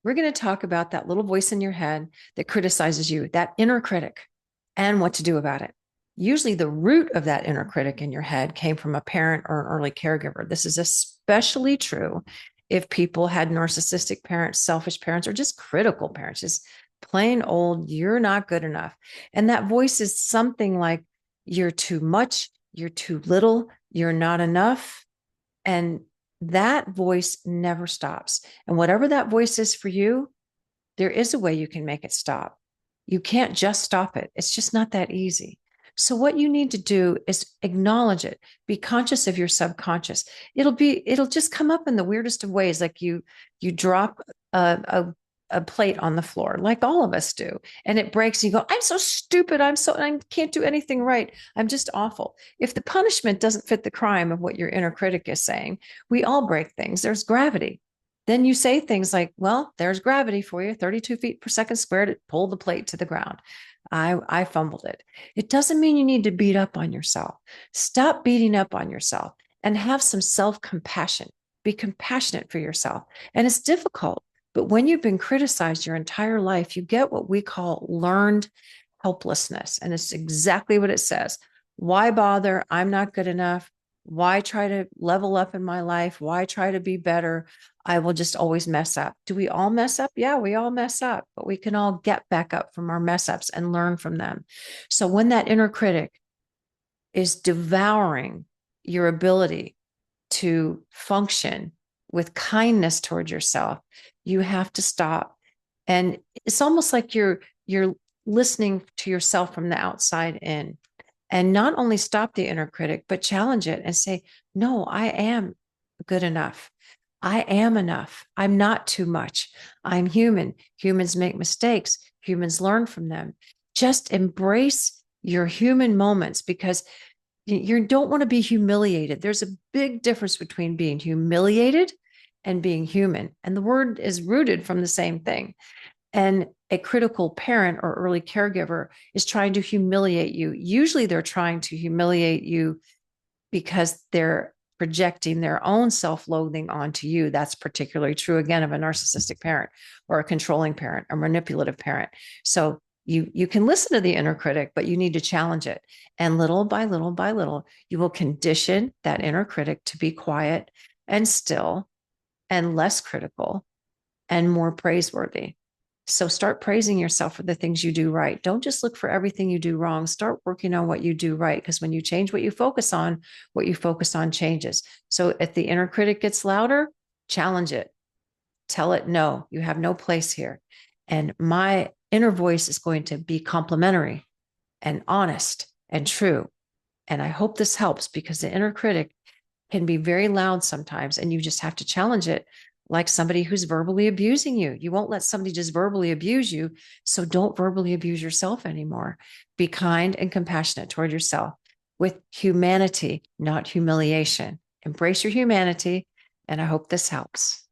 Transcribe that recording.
We're going to talk about that little voice in your head that criticizes you, that inner critic, and what to do about it. Usually, the root of that inner critic in your head came from a parent or an early caregiver. This is especially true if people had narcissistic parents, selfish parents, or just critical parents, just plain old, you're not good enough. And that voice is something like, you're too much, you're too little, you're not enough. And that voice never stops. And whatever that voice is for you, there is a way you can make it stop. You can't just stop it. It's just not that easy. So what you need to do is acknowledge it. Be conscious of your subconscious. It'll just come up in the weirdest of ways. Like you drop a plate on the floor, like all of us do, and it breaks. And you go, I'm so stupid. I can't do anything right. I'm just awful. If the punishment doesn't fit the crime of what your inner critic is saying, we all break things. There's gravity. Then you say things like, well, there's gravity for you, 32 feet per second squared. It pulled the plate to the ground. I fumbled it. It doesn't mean you need to beat up on yourself. Stop beating up on yourself and have some self-compassion. Be compassionate for yourself. And it's difficult, but when you've been criticized your entire life, you get what we call learned helplessness. And it's exactly what it says. Why bother? I'm not good enough. Why try to level up in my life? Why try to be better? I will just always mess up. Do we all mess up? Yeah, we all mess up, but we can all get back up from our mess ups and learn from them. So when that inner critic is devouring your ability to function with kindness toward yourself, you have to stop. And it's almost like you're listening to yourself from the outside in, and not only stop the inner critic, but challenge it and say, no, I am good enough. I am enough. I'm not too much. I'm human. Humans make mistakes. Humans learn from them. Just embrace your human moments, because you don't want to be humiliated. There's a big difference between being humiliated and being human. And the word is rooted from the same thing. And a critical parent or early caregiver is trying to humiliate you. Usually they're trying to humiliate you because they're projecting their own self-loathing onto you. That's particularly true, again, of a narcissistic parent or a controlling parent, a manipulative parent. So you can listen to the inner critic, but you need to challenge it. And little by little by little, you will condition that inner critic to be quiet and still and less critical and more praiseworthy. So start praising yourself for the things you do right. Don't just look for everything you do wrong. Start working on what you do right, because when you change what you focus on changes. So if the inner critic gets louder, challenge it. Tell it, no, you have no place here. And my inner voice is going to be complimentary and honest and true. And I hope this helps, because the inner critic can be very loud sometimes, and you just have to challenge it, like somebody who's verbally abusing you. You won't let somebody just verbally abuse you. So don't verbally abuse yourself anymore. Be kind and compassionate toward yourself with humanity, not humiliation. Embrace your humanity. And I hope this helps.